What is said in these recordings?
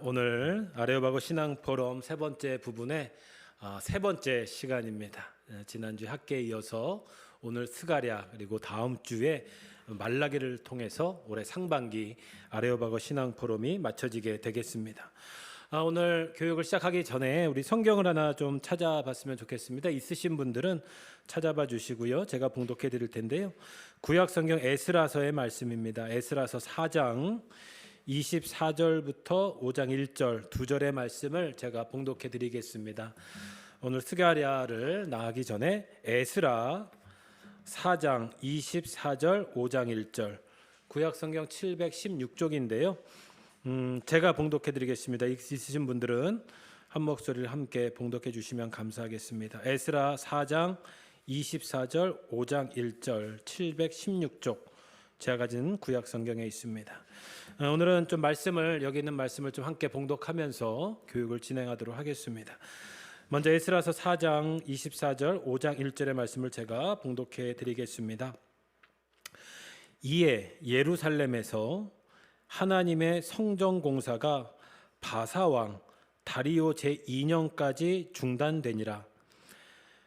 오늘 아레오바고 신앙포럼 세 번째 부분의 세 번째 시간입니다. 지난주 학기에 이어서 오늘 스가랴 그리고 다음 주에 말라기를 통해서 올해 상반기 아레오바고 신앙포럼이 마쳐지게 되겠습니다. 오늘 교육을 시작하기 전에 우리 성경을 하나 좀 찾아봤으면 좋겠습니다. 있으신 분들은 찾아봐 주시고요. 제가 봉독해 드릴 텐데요. 구약 성경 에스라서의 말씀입니다. 에스라서 4장 24절부터 5장 1절 두 절의 말씀을 제가 봉독해 드리겠습니다. 오늘 스가랴를 나가기 전에 에스라 4장 24절 5장 1절 구약 성경 716쪽인데요. 제가 봉독해 드리겠습니다. 있으신 분들은 한 목소리를 함께 봉독해 주시면 감사하겠습니다. 에스라 4장 24절 5장 1절 716쪽 제가 가진 구약 성경에 있습니다. 오늘은 좀 여기 있는 말씀을 좀 함께 봉독하면서 교육을 진행하도록 하겠습니다. 먼저 에스라서 4장 24절 5장 1절의 말씀을 제가 봉독해 드리겠습니다. 이에 예루살렘에서 하나님의 성전 공사가 바사왕 다리오 제2년까지 중단되니라.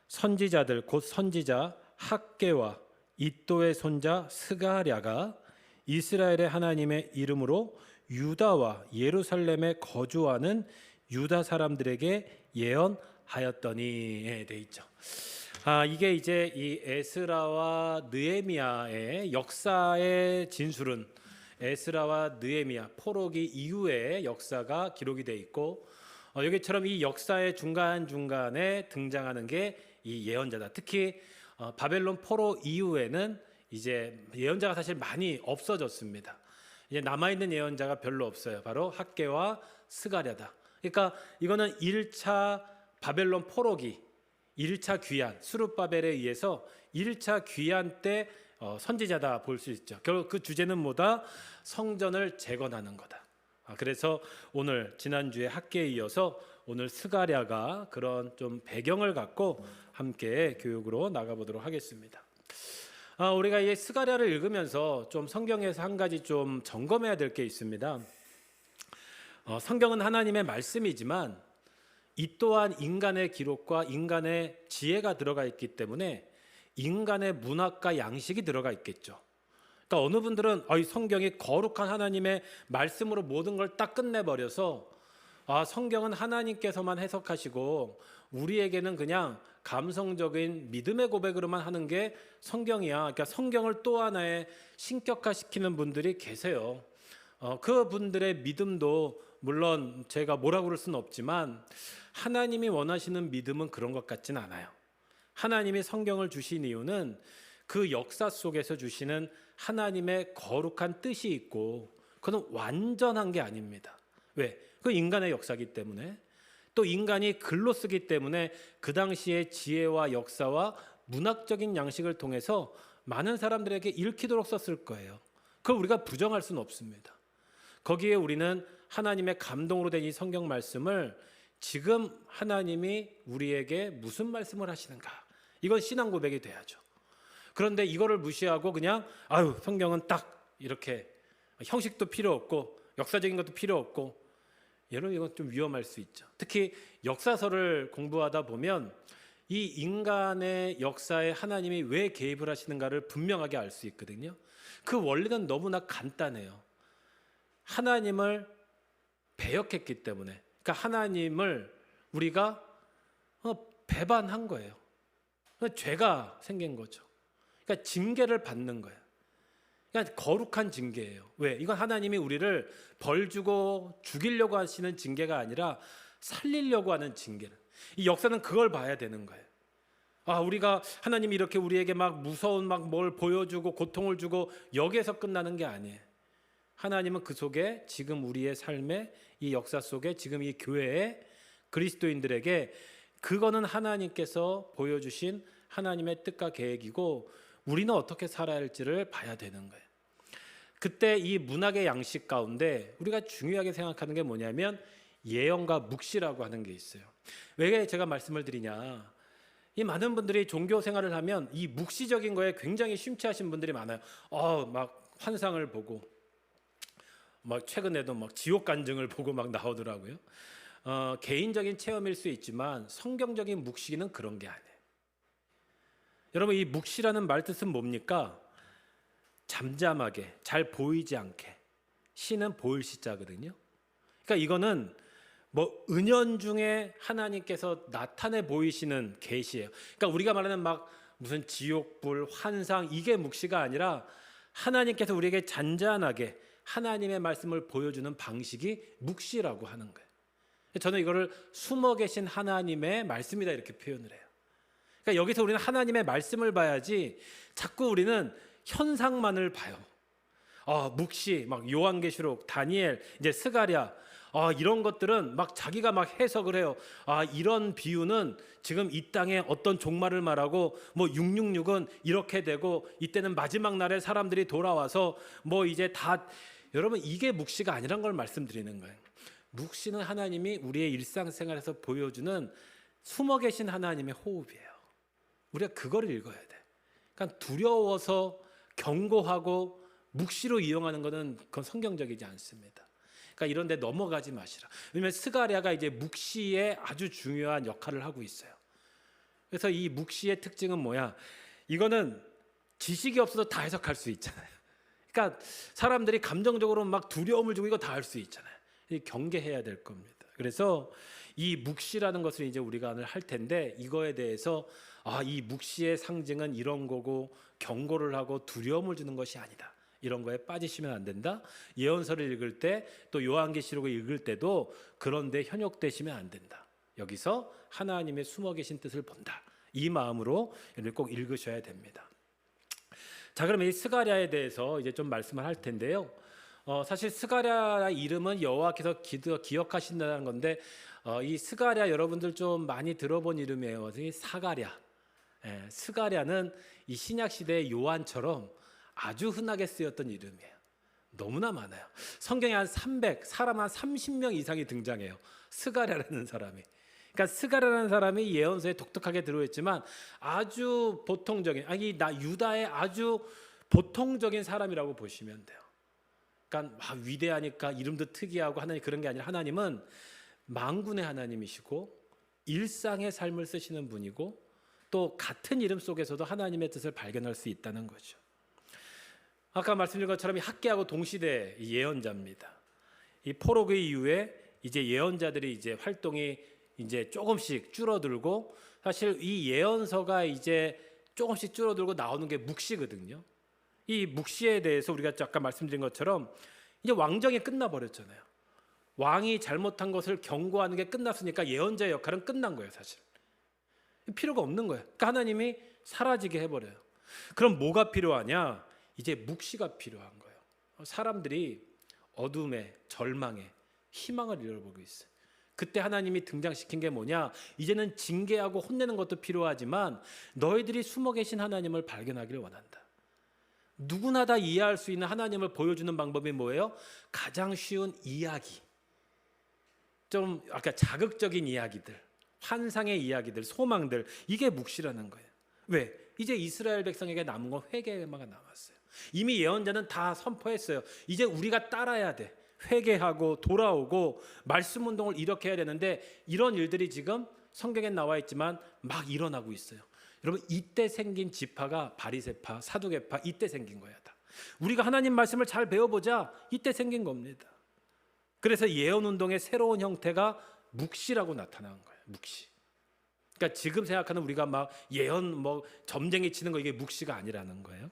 선지자들 곧 선지자 학개와 이또의 손자 스가랴가 이스라엘의 하나님의 이름으로 유다와 예루살렘에 거주하는 유다 사람들에게 예언하였더니 돼 있죠. 이게 이제 이 에스라와 느헤미야의 역사의 진술은 에스라와 느헤미야 포로기 이후의 역사가 기록이 돼 있고 여기처럼 이 역사의 중간중간에 등장하는 게 이 예언자다. 특히 바벨론 포로 이후에는 이제 예언자가 사실 많이 없어졌습니다. 이제 남아있는 예언자가 별로 없어요. 바로 학개와 스가랴다. 그러니까 이거는 1차 바벨론 포로기 1차 귀환 수룹바벨에 의해서 1차 귀환 때 선지자다 볼 수 있죠. 결국 그 주제는 뭐다? 성전을 재건하는 거다. 그래서 오늘 지난주에 학개에 이어서 오늘 스가랴가 그런 좀 배경을 갖고 함께 교육으로 나가보도록 하겠습니다. 우리가 이 스가랴를 읽으면서 좀 성경에서 한 가지 좀 점검해야 될 게 있습니다. 성경은 하나님의 말씀이지만 이 또한 인간의 기록과 인간의 지혜가 들어가 있기 때문에 인간의 문학과 양식이 들어가 있겠죠. 그러니까 어느 분들은 이 성경이 거룩한 하나님의 말씀으로 모든 걸 딱 끝내버려서 성경은 하나님께서만 해석하시고 우리에게는 그냥 감성적인 믿음의 고백으로만 하는 게 성경이야. 그러니까 성경을 또 하나의 신격화시키는 분들이 계세요. 그 분들의 믿음도 물론 제가 뭐라고 그럴 수는 없지만 하나님이 원하시는 믿음은 그런 것 같진 않아요. 하나님이 성경을 주신 이유는 그 역사 속에서 주시는 하나님의 거룩한 뜻이 있고 그건 완전한 게 아닙니다. 왜? 그 인간의 역사이기 때문에 또 인간이 글로 쓰기 때문에 그 당시의 지혜와 역사와 문학적인 양식을 통해서 많은 사람들에게 읽히도록 썼을 거예요. 그걸 우리가 부정할 수는 없습니다. 거기에 우리는 하나님의 감동으로 된 이 성경 말씀을 지금 하나님이 우리에게 무슨 말씀을 하시는가? 이건 신앙 고백이 돼야죠. 그런데 이거를 무시하고 그냥 성경은 딱 이렇게 형식도 필요 없고 역사적인 것도 필요 없고 여러분 이건 좀 위험할 수 있죠. 특히 역사서를 공부하다 보면 이 인간의 역사에 하나님이 왜 개입을 하시는가를 분명하게 알 수 있거든요. 그 원리는 너무나 간단해요. 하나님을 배역했기 때문에 그러니까 하나님을 우리가 배반한 거예요. 그러니까 죄가 생긴 거죠. 그러니까 징계를 받는 거예요. 그러니까 거룩한 징계예요. 왜? 이건 하나님이 우리를 벌 주고 죽이려고 하시는 징계가 아니라 살리려고 하는 징계를. 이 역사는 그걸 봐야 되는 거예요. 우리가 하나님이 이렇게 우리에게 막 무서운 뭘 보여주고 고통을 주고 여기에서 끝나는 게 아니에요. 하나님은 그 속에 지금 우리의 삶의 이 역사 속에 지금 이 교회의 그리스도인들에게 그거는 하나님께서 보여주신 하나님의 뜻과 계획이고 우리는 어떻게 살아야 할지를 봐야 되는 거예요. 그때 이 문학의 양식 가운데 우리가 중요하게 생각하는 게 뭐냐면 예언과 묵시라고 하는 게 있어요. 왜 제가 말씀을 드리냐? 이 많은 분들이 종교 생활을 하면 이 묵시적인 거에 굉장히 심취하신 분들이 많아요. 막 환상을 보고 막 최근에도 막 지옥 간증을 보고 막 나오더라고요. 개인적인 체험일 수 있지만 성경적인 묵시기는 그런 게 아니에요. 여러분, 이 묵시라는 말 뜻은 뭡니까? 잠잠하게, 잘 보이지 않게. 시는 보일 시자거든요. 그러니까 이거는 뭐 은연중에 하나님께서 나타내 보이시는 계시예요. 그러니까 우리가 말하는 막 무슨 지옥불, 환상, 이게 묵시가 아니라 하나님께서 우리에게 잔잔하게 하나님의 말씀을 보여주는 방식이 묵시라고 하는 거예요. 저는 이거를 숨어 계신 하나님의 말씀이다 이렇게 표현을 해요. 그러니까 여기서 우리는 하나님의 말씀을 봐야지 자꾸 우리는 현상만을 봐요. 묵시, 막 요한계시록, 다니엘, 이제 스가랴, 이런 것들은 막 자기가 막 해석을 해요. 이런 비유는 지금 이 땅에 어떤 종말을 말하고, 뭐 666은 이렇게 되고, 이때는 마지막 날에 사람들이 돌아와서 뭐 이제 다, 여러분 이게 묵시가 아니란 걸 말씀드리는 거예요. 묵시는 하나님이 우리의 일상생활에서 보여주는 숨어 계신 하나님의 호흡이에요. 우리가 그걸 읽어야 돼. 그러니까 두려워서 경고하고 묵시로 이용하는 것은 그건 성경적이지 않습니다. 그러니까 이런 데 넘어가지 마시라. 왜냐하면 스가랴가 이제 묵시의 아주 중요한 역할을 하고 있어요. 그래서 이 묵시의 특징은 뭐야? 이거는 지식이 없어도 다 해석할 수 있잖아요. 그러니까 사람들이 감정적으로 막 두려움을 주고 이거 다 할 수 있잖아요. 경계해야 될 겁니다. 그래서 이 묵시라는 것을 이제 우리가 오늘 할 텐데, 이거에 대해서 이 묵시의 상징은 이런 거고 경고를 하고 두려움을 주는 것이 아니다. 이런 거에 빠지시면 안 된다. 예언서를 읽을 때, 또 요한계시록을 읽을 때도 그런데 현혹되시면 안 된다. 여기서 하나님의 숨어 계신 뜻을 본다. 이 마음으로 꼭 읽으셔야 됩니다. 자, 그러면 이 스가랴에 대해서 이제 좀 말씀을 할 텐데요. 사실 스가랴 이름은 여호와께서 기억하신다는 건데, 이 스가랴 여러분들 좀 많이 들어본 이름이에요. 사가랴. 스가랴는 이 신약 시대의 요한처럼 아주 흔하게 쓰였던 이름이에요. 너무나 많아요. 성경에 한 300, 사람 한 30명 이상이 등장해요. 스가랴라는 사람이. 그러니까 스가랴라는 사람이 예언서에 독특하게 들어있지만 아주 보통적인, 유다의 아주 보통적인 사람이라고 보시면 돼요. 그러니까 위대하니까 이름도 특이하고 하나님 그런 게 아니라, 하나님은 만군의 하나님이시고 일상의 삶을 쓰시는 분이고, 또 같은 이름 속에서도 하나님의 뜻을 발견할 수 있다는 거죠. 아까 말씀드린 것처럼 학개하고 동시대 예언자입니다. 이 포로기 이후에 이제 예언자들이 이제 활동이 이제 조금씩 줄어들고, 사실 이 예언서가 이제 조금씩 줄어들고 나오는 게 묵시거든요. 이 묵시에 대해서 우리가 아까 말씀드린 것처럼 이제 왕정이 끝나버렸잖아요. 왕이 잘못한 것을 경고하는 게 끝났으니까 예언자의 역할은 끝난 거예요. 사실 필요가 없는 거예요. 그러니까 하나님이 사라지게 해버려요. 그럼 뭐가 필요하냐? 이제 묵시가 필요한 거예요. 사람들이 어둠에, 절망에 희망을 잃어버리고 있어요. 그때 하나님이 등장시킨 게 뭐냐? 이제는 징계하고 혼내는 것도 필요하지만 너희들이 숨어 계신 하나님을 발견하기를 원한다. 누구나 다 이해할 수 있는 하나님을 보여주는 방법이 뭐예요? 가장 쉬운 이야기, 좀 아까 자극적인 이야기들, 환상의 이야기들, 소망들, 이게 묵시라는 거예요. 왜? 이제 이스라엘 백성에게 남은 건 회개만 남았어요. 이미 예언자는 다 선포했어요. 이제 우리가 따라야 돼. 회개하고 돌아오고 말씀 운동을 이렇게 해야 되는데, 이런 일들이 지금 성경에 나와 있지만 막 일어나고 있어요. 여러분, 이때 생긴 지파가 바리새파, 사두개파, 이때 생긴 거야. 다. 우리가 하나님 말씀을 잘 배워보자, 이때 생긴 겁니다. 그래서 예언 운동의 새로운 형태가 묵시라고 나타난 거예요. 묵시. 그러니까 지금 생각하는 우리가 막 예언 뭐 점쟁이 치는 거, 이게 묵시가 아니라는 거예요.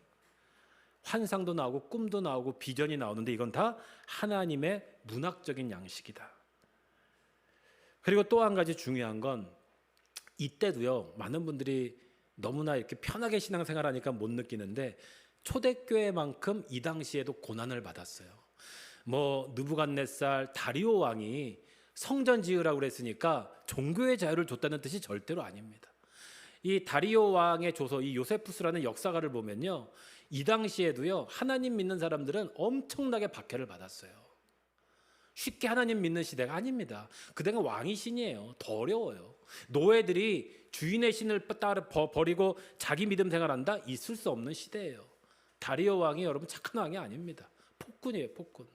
환상도 나오고 꿈도 나오고 비전이 나오는데 이건 다 하나님의 문학적인 양식이다. 그리고 또 한 가지 중요한 건, 이때도요, 많은 분들이 너무나 이렇게 편하게 신앙생활하니까 못 느끼는데, 초대교회만큼 이 당시에도 고난을 받았어요. 뭐 느부갓네살, 다리오 왕이 성전 지으라고 그랬으니까 종교의 자유를 줬다는 뜻이 절대로 아닙니다. 이 다리오 왕의 조서, 이 요세푸스라는 역사가를 보면요, 이 당시에도요, 하나님 믿는 사람들은 엄청나게 박해를 받았어요. 쉽게 하나님 믿는 시대가 아닙니다. 그때는 왕이 신이에요. 더 어려워요. 노예들이 주인의 신을 따라 버리고 자기 믿음 생활한다? 있을 수 없는 시대예요. 다리오 왕이 여러분 착한 왕이 아닙니다. 폭군이에요, 폭군.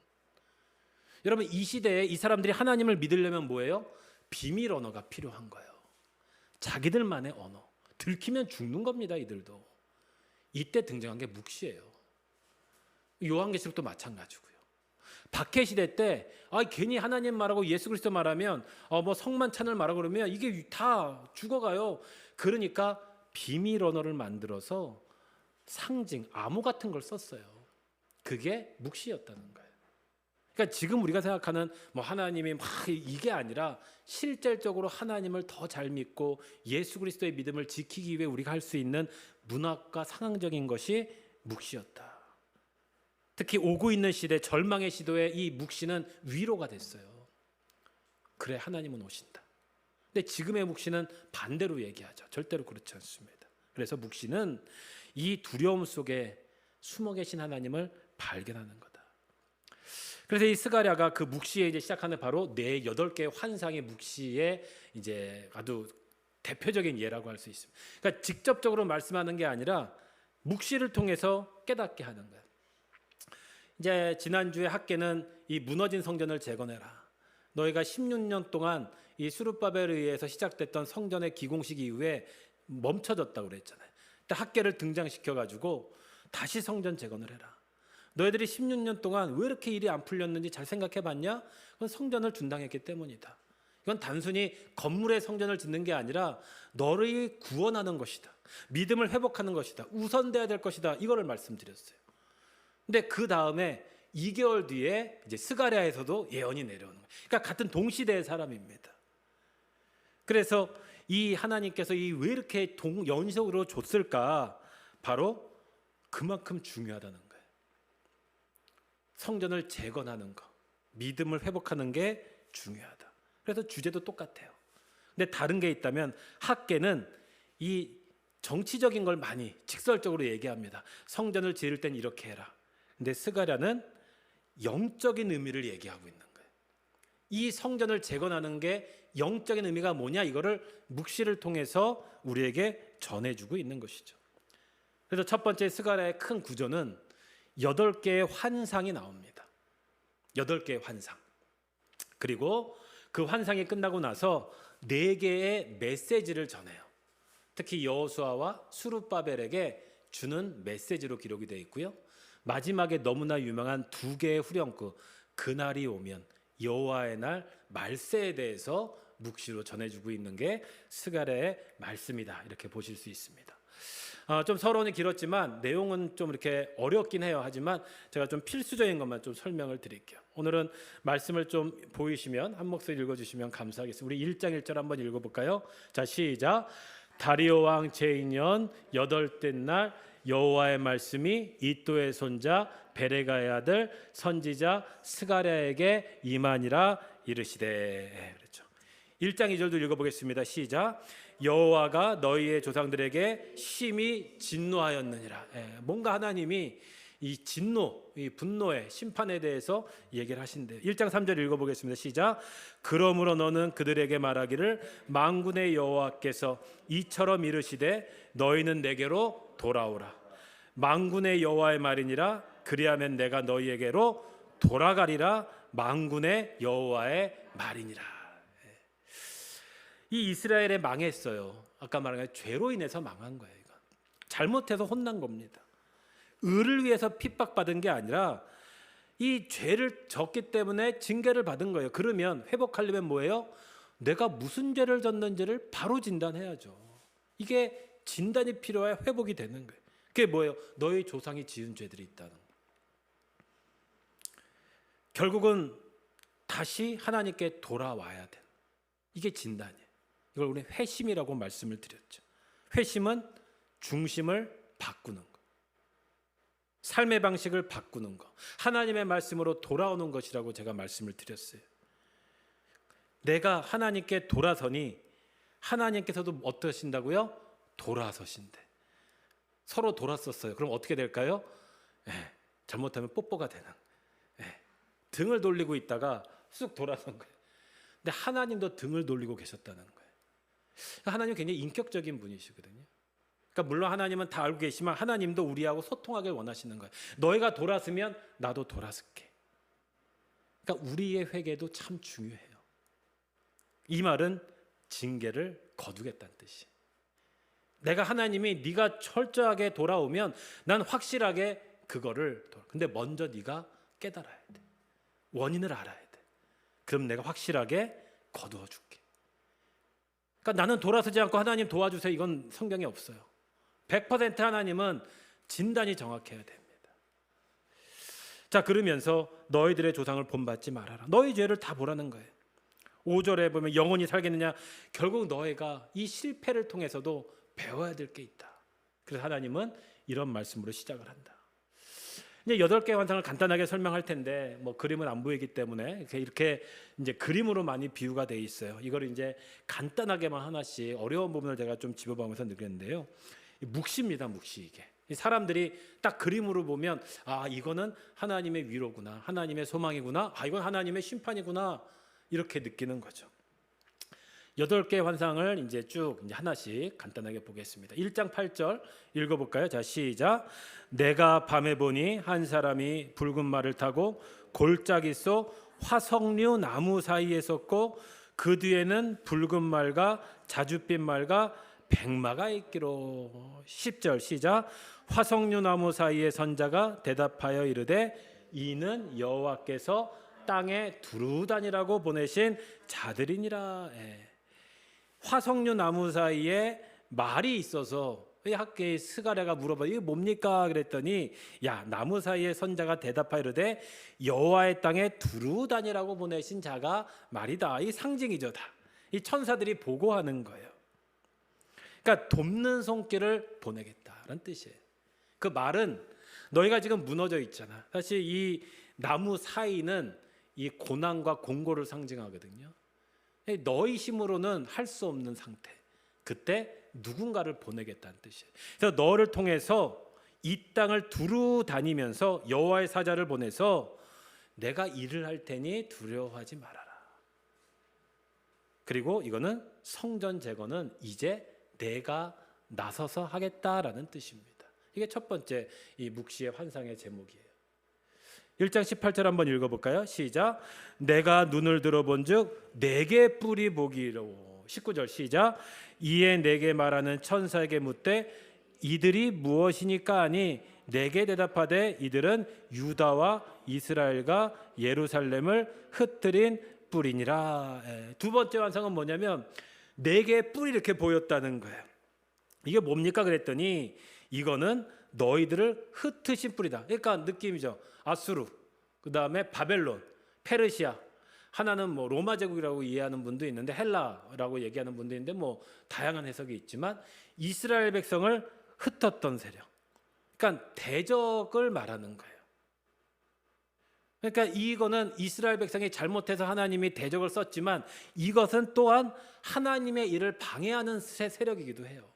여러분, 이 시대에 이 사람들이 하나님을 믿으려면 뭐예요? 비밀 언어가 필요한 거예요. 자기들만의 언어. 들키면 죽는 겁니다, 이들도. 이때 등장한 게 묵시예요. 요한계시록도 마찬가지고요. 박해 시대 때 괜히 하나님 말하고 예수 그리스도 말하면 뭐 성만 찬을 말하고 그러면 이게 다 죽어가요. 그러니까 비밀 언어를 만들어서 상징, 암호 같은 걸 썼어요. 그게 묵시였다는 거예요. 그러니까 지금 우리가 생각하는 뭐 하나님이 막 이게 아니라 실질적으로 하나님을 더 잘 믿고 예수 그리스도의 믿음을 지키기 위해 우리가 할 수 있는 문학과 상황적인 것이 묵시였다. 특히 오고 있는 시대, 절망의 시도에 이 묵시는 위로가 됐어요. 그래, 하나님은 오신다. 근데 지금의 묵시는 반대로 얘기하죠. 절대로 그렇지 않습니다. 그래서 묵시는 이 두려움 속에 숨어 계신 하나님을 발견하는 거다. 그래서 이 스가랴가 그 묵시에 이제 시작하는 바로 네 8개의 환상의 묵시의 이제 아주 대표적인 예라고 할 수 있습니다. 그러니까 직접적으로 말씀하는 게 아니라 묵시를 통해서 깨닫게 하는 거예요. 이제 지난주에 학계는 이 무너진 성전을 재건해라. 너희가 16년 동안 이 수르바벨에 의해서 시작됐던 성전의 기공식 이후에 멈춰졌다고 그랬잖아요. 그때 학계를 등장시켜가지고 다시 성전 재건을 해라. 너희들이 16년 동안 왜 이렇게 일이 안 풀렸는지 잘 생각해 봤냐? 그건 성전을 중단했기 때문이다. 이건 단순히 건물의 성전을 짓는 게 아니라 너를 구원하는 것이다. 믿음을 회복하는 것이다. 우선돼야 될 것이다. 이거를 말씀드렸어요. 근데 그 다음에 2개월 뒤에 이제 스가랴에서도 예언이 내려오는 거예요. 그러니까 같은 동시대의 사람입니다. 그래서 이 하나님께서 이 왜 이렇게 연속으로 줬을까? 바로 그만큼 중요하다는 거예요. 성전을 재건하는 거, 믿음을 회복하는 게 중요하다. 그래서 주제도 똑같아요. 근데 다른 게 있다면 학계는 이 정치적인 걸 많이 직설적으로 얘기합니다. 성전을 지을 땐 이렇게 해라. 근데 스가랴는 영적인 의미를 얘기하고 있는 거예요. 이 성전을 재건하는 게 영적인 의미가 뭐냐, 이거를 묵시를 통해서 우리에게 전해주고 있는 것이죠. 그래서 첫 번째 스가랴의 큰 구조는 8개의 환상이 나옵니다. 8개의 환상. 그리고 그 환상이 끝나고 나서 4개의 메시지를 전해요. 특히 여호수아와 수르바벨에게 주는 메시지로 기록이 되어 있고요. 마지막에 너무나 유명한 2개의 후렴구, 그날이 오면, 여호와의 날, 말세에 대해서 묵시로 전해주고 있는 게 스가랴의 말씀이다. 이렇게 보실 수 있습니다. 좀 서론이 길었지만 내용은 좀 이렇게 어렵긴 해요. 하지만 제가 좀 필수적인 것만 좀 설명을 드릴게요. 오늘은 말씀을 좀 보이시면 한 목소리 읽어주시면 감사하겠습니다. 우리 1장 1절 한번 읽어볼까요? 자, 시작. 다리오 왕 제2년 8째 날 여호와의 말씀이 이도의 손자 베레가의 아들 선지자 스가랴에게 임하니라 이르시되. 그렇죠. 1장 2절도 읽어보겠습니다. 시작. 여호와가 너희의 조상들에게 심히 진노하였느니라. 뭔가 하나님이 이 진노, 이 분노의 심판에 대해서 얘기를 하신대요. 1장 3절 읽어보겠습니다. 시작. 그러므로 너는 그들에게 말하기를 만군의 여호와께서 이처럼 이르시되 너희는 내게로 돌아오라. 만군의 여호와의 말이니라. 그리하면 내가 너희에게로 돌아가리라. 만군의 여호와의 말이니라. 이 이스라엘에 망했어요. 아까 말한 죄로 인해서 망한 거예요. 이건. 잘못해서 혼난 겁니다. 의를 위해서 핍박받은 게 아니라 이 죄를 졌기 때문에 징계를 받은 거예요. 그러면 회복하려면 뭐예요? 내가 무슨 죄를 졌는지를 바로 진단해야죠. 이게 진단이 필요해야 회복이 되는 거예요. 그게 뭐예요? 너희 조상이 지은 죄들이 있다는 거예요. 결국은 다시 하나님께 돌아와야 돼. 이게 진단이에요. 이걸 우리 회심이라고 말씀을 드렸죠. 회심은 중심을 바꾸는 거, 삶의 방식을 바꾸는 거, 하나님의 말씀으로 돌아오는 것이라고 제가 말씀을 드렸어요. 내가 하나님께 돌아서니 하나님께서도 어떠신다고요? 돌아서신대. 서로 돌았었어요. 그럼 어떻게 될까요? 잘못하면 뽀뽀가 되는. 등을 돌리고 있다가 쑥 돌아선 거예요. 근데 하나님도 등을 돌리고 계셨다는 거예요. 하나님은 굉장히 인격적인 분이시거든요. 그러니까 물론 하나님은 다 알고 계시지만 하나님도 우리하고 소통하길 원하시는 거예요. 너희가 돌았으면 나도 돌아설게. 그러니까 우리의 회개도 참 중요해요. 이 말은 징계를 거두겠다는 뜻이. 내가 하나님이 네가 철저하게 돌아오면 난 확실하게 그거를 근데 먼저 네가 깨달아야 돼. 원인을 알아야 돼. 그럼 내가 확실하게 거두어 줄게. 그러니까 나는 돌아서지 않고 하나님 도와주세요. 이건 성경에 없어요. 100% 하나님은 진단이 정확해야 됩니다. 자, 그러면서 너희들의 조상을 본받지 말아라. 너희 죄를 다 보라는 거예요. 5절에 보면 영원히 살겠느냐. 결국 너희가 이 실패를 통해서도 배워야 될 게 있다. 그래서 하나님은 이런 말씀으로 시작을 한다. 이제 8개 환상을 간단하게 설명할 텐데 뭐 그림은 안 보이기 때문에 이렇게 이제 그림으로 많이 비유가 돼 있어요. 이걸 이제 간단하게만 하나씩 어려운 부분을 제가 좀 집어보면서 느꼈는데요. 묵시입니다, 묵시 이게. 사람들이 딱 그림으로 보면 아, 이거는 하나님의 위로구나, 하나님의 소망이구나, 아, 이건 하나님의 심판이구나 이렇게 느끼는 거죠. 8개 환상을 이제 쭉 이제 하나씩 간단하게 보겠습니다. 1장 8절 읽어볼까요? 자, 시작. 내가 밤에 보니 한 사람이 붉은 말을 타고 골짜기 속 화석류 나무 사이에 섰고 그 뒤에는 붉은 말과 자줏빛 말과 백마가 있기로. 10절 시작. 화석류 나무 사이에 선 자가 대답하여 이르되 이는 여호와께서 땅에 두루 다니라고 보내신 자들이니라. 화석류 나무 사이에 말이 있어서 학계의 스가랴가 물어봐 이게 뭡니까 그랬더니 야, 나무 사이에 선자가 대답하여 이르되 여호와의 땅에 두루 다니라고 보내신 자가 말이다. 이 상징이죠. 다 이 천사들이 보고하는 거예요. 그러니까 돕는 손길을 보내겠다라는 뜻이에요. 그 말은 너희가 지금 무너져 있잖아. 사실 이 나무 사이는 이 고난과 공고를 상징하거든요. 너희 힘으로는 할 수 없는 상태. 그때 누군가를 보내겠다는 뜻이에요. 그래서 너를 통해서 이 땅을 두루 다니면서 여호와의 사자를 보내서 내가 일을 할 테니 두려워하지 말아라. 그리고 이거는 성전 재건은 이제 내가 나서서 하겠다라는 뜻입니다. 이게 첫 번째 이 묵시의 환상의 제목이에요. 1장 18절 한번 읽어볼까요? 시작. 내가 눈을 들어본즉 내게 뿔이 보기로. 19절 시작. 이에 내게 말하는 천사에게 묻되 이들이 무엇이니까 하니 내게 대답하되 이들은 유다와 이스라엘과 예루살렘을 흩트린 뿔이니라. 두 번째 환상은 뭐냐면 네 개의 뿔이 이렇게 보였다는 거예요. 이게 뭡니까 그랬더니 이거는 너희들을 흩으신 뿔이다. 그러니까 느낌이죠. 아수르, 그 다음에 바벨론, 페르시아. 하나는 뭐 로마 제국이라고 이해하는 분도 있는데 헬라라고 얘기하는 분도 있는데 뭐 다양한 해석이 있지만 이스라엘 백성을 흩었던 세력. 그러니까 대적을 말하는 거예요. 그러니까 이거는 이스라엘 백성이 잘못해서 하나님이 대적을 썼지만 이것은 또한 하나님의 일을 방해하는 세력이기도 해요.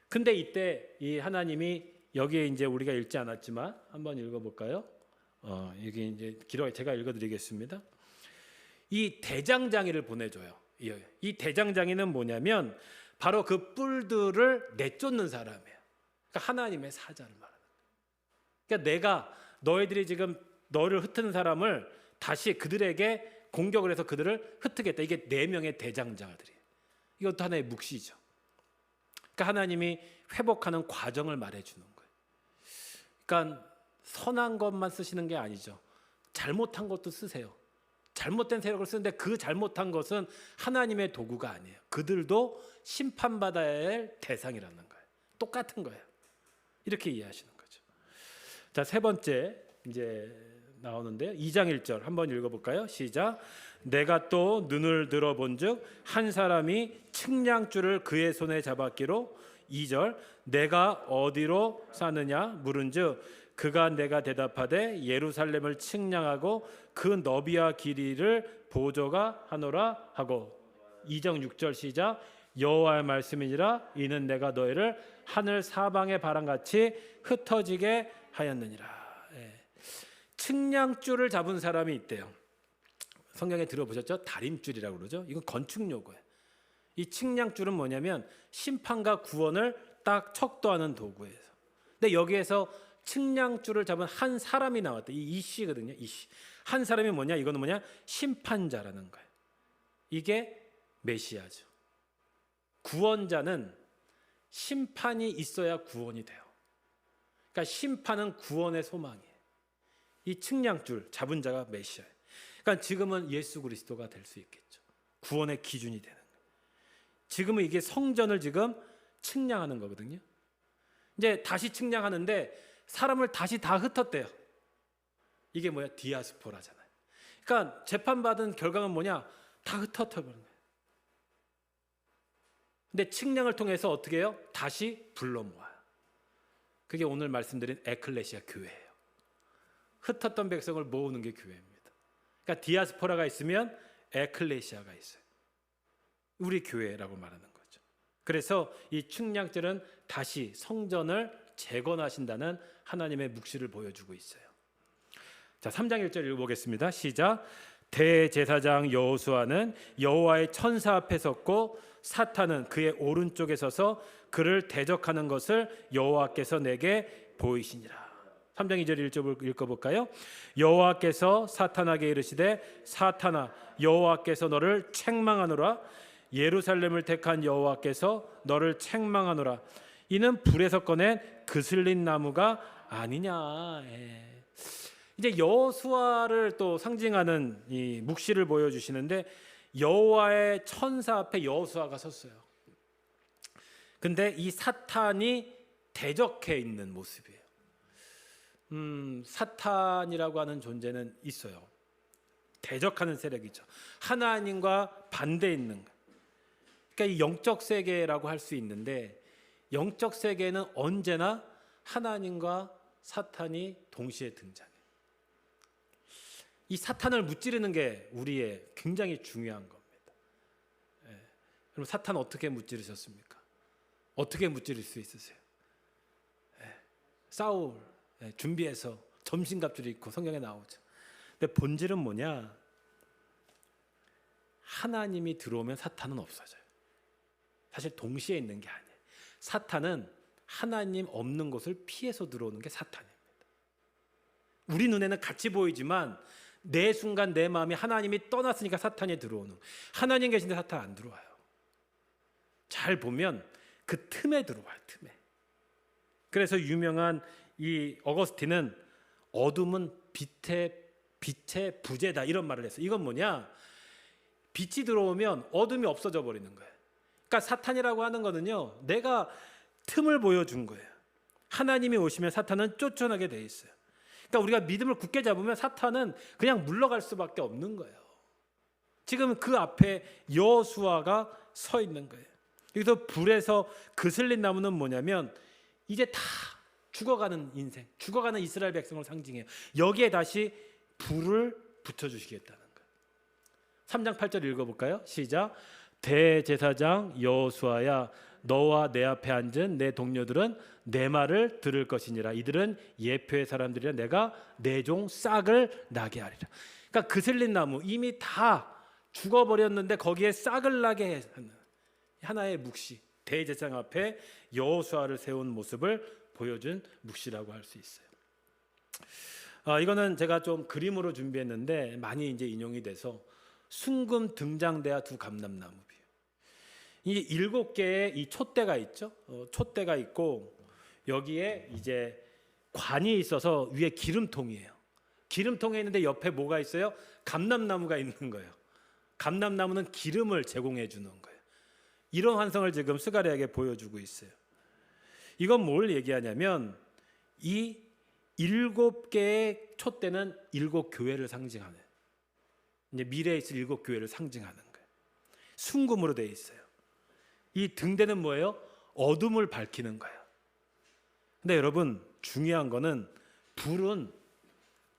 근데 이때 이 하나님이 여기에 이제 우리가 읽지 않았지만 한번 읽어볼까요? 여기 이제 기록 제가 읽어드리겠습니다. 이 대장장이를 보내줘요. 이 대장장이는 뭐냐면 바로 그 뿔들을 내쫓는 사람이에요. 그러니까 하나님의 사자를 말하는 거예요. 그러니까 내가 너희들이 지금 너를 흩은 사람을 다시 그들에게 공격을 해서 그들을 흩트겠다. 이게 4명의 대장자들이에요. 이것도 하나의 묵시죠. 그러니까 하나님이 회복하는 과정을 말해주는 거예요. 그러니까 선한 것만 쓰시는 게 아니죠. 잘못한 것도 쓰세요. 잘못된 세력을 쓰는데 그 잘못한 것은 하나님의 도구가 아니에요. 그들도 심판받아야 할 대상이라는 거예요. 똑같은 거예요. 이렇게 이해하시는 거죠. 자, 세 번째 이제 나오는데요. 2장 1절 한번 읽어볼까요? 시작. 내가 또 눈을 들어본즉 한 사람이 측량줄을 그의 손에 잡았기로. 2절 내가 어디로 사느냐 물은즉 그가 내가 대답하되 예루살렘을 측량하고 그 너비와 길이를 보조가 하노라 하고. 2장 6절 시작. 여호와의 말씀이니라 이는 내가 너희를 하늘 사방의 바람같이 흩어지게 하였느니라. 측량줄을 잡은 사람이 있대요. 성경에 들어보셨죠? 다림줄이라고 그러죠. 이건 건축 용어예요. 이 측량줄은 뭐냐면 심판과 구원을 딱 척도하는 도구예요. 근데 여기에서 측량줄을 잡은 한 사람이 나왔다. 이 씨거든요. 이 씨. 한 사람이 뭐냐? 이거는 뭐냐? 심판자라는 거예요. 이게 메시아죠. 구원자는 심판이 있어야 구원이 돼요. 그러니까 심판은 구원의 소망이에요. 이 측량줄 잡은 자가 메시아예요. 그러니까 지금은 예수 그리스도가 될 수 있겠죠. 구원의 기준이 되는 거예요. 지금은 이게 성전을 지금 측량하는 거거든요. 이제 다시 측량하는데 사람을 다시 다 흩었대요. 이게 뭐야? 디아스포라잖아요. 그러니까 재판받은 결과는 뭐냐? 다 흩어버린 거예요. 근데 측량을 통해서 어떻게 해요? 다시 불러 모아요. 그게 오늘 말씀드린 에클레시아 교회예요. 흩었던 백성을 모으는 게 교회입니다. 그러니까 디아스포라가 있으면 에클레시아가 있어요. 우리 교회라고 말하는 거죠. 그래서 이 측량절은 다시 성전을 재건하신다는 하나님의 묵시를 보여주고 있어요. 자, 3장 1절 읽어보겠습니다. 시작. 대제사장 여호수아는 여호와의 천사 앞에 섰고 사탄은 그의 오른쪽에 서서 그를 대적하는 것을 여호와께서 내게 보이시니라. 3장 2절 1절 읽어볼까요? 여호와께서 사탄에게 이르시되 사탄아 여호와께서 너를 책망하노라. 예루살렘을 택한 여호와께서 너를 책망하노라. 이는 불에서 꺼낸 그슬린 나무가 아니냐. 이제 여호수아를 또 상징하는 이 묵시를 보여주시는데 여호와의 천사 앞에 여호수아가 섰어요. 근데 이 사탄이 대적해 있는 모습이에요. 사탄이라고 하는 존재는 있어요. 대적하는 세력이죠. 하나님과 반대 있는 거. 그러니까 이 영적 세계라고 할 수 있는데 영적 세계는 언제나 하나님과 사탄이 동시에 등장해요. 이 사탄을 무찌르는 게 우리의 굉장히 중요한 겁니다. 그럼 사탄 어떻게 무찌르셨습니까? 어떻게 무찌를 수 있으세요? 사울 준비해서 점심갑주를 입고 성경에 나오죠. 근데 본질은 뭐냐? 하나님이 들어오면 사탄은 없어져요. 사실 동시에 있는 게 아니에요. 사탄은 하나님 없는 곳을 피해서 들어오는 게 사탄입니다. 우리 눈에는 같이 보이지만 내 순간 내 마음이 하나님이 떠났으니까 사탄이 들어오는. 하나님 계신데 사탄 안 들어와요. 잘 보면 그 틈에 들어와요. 틈에. 그래서 유명한 이 어거스틴은 어둠은 빛의 부재다 이런 말을 했어요. 이건 뭐냐? 빛이 들어오면 어둠이 없어져 버리는 거예요. 그러니까 사탄이라고 하는 거는요, 내가 틈을 보여준 거예요. 하나님이 오시면 사탄은 쫓아나게 돼 있어요. 그러니까 우리가 믿음을 굳게 잡으면 사탄은 그냥 물러갈 수밖에 없는 거예요. 지금 그 앞에 여호수아가 서 있는 거예요. 여기서 불에서 그슬린 나무는 뭐냐면 이제 다 죽어가는 인생, 죽어가는 이스라엘 백성을 상징해요. 여기에 다시 불을 붙여주시겠다는 거예요. 3장 8절 읽어볼까요? 시작. 대제사장 여호수아야 너와 내 앞에 앉은 내 동료들은 내 말을 들을 것이니라. 이들은 예표의 사람들이라. 내가 내 종 싹을 나게 하리라. 그러니까 그슬린 나무 이미 다 죽어버렸는데 거기에 싹을 나게 하는 하나의 묵시, 대제사장 앞에 여호수아를 세운 모습을 보여준 묵시라고 할 수 있어요. 이거는 제가 좀 그림으로 준비했는데 많이 이제 인용이 돼서 순금 등장대야 두 감람나무비예요. 이 7개의 이 촛대가 있죠. 촛대가 있고 여기에 이제 관이 있어서 위에 기름통이에요. 기름통에 있는데 옆에 뭐가 있어요? 감람나무가 있는 거예요. 감람나무는 기름을 제공해 주는 거예요. 이런 환상을 지금 스가랴에게 보여주고 있어요. 이건 뭘 얘기하냐면 이 7개의 촛대는 7교회를 상징하는, 이제 미래에 있을 7교회를 상징하는 거예요. 순금으로 되어 있어요. 이 등대는 뭐예요? 어둠을 밝히는 거예요. 근데 여러분 중요한 거는 불은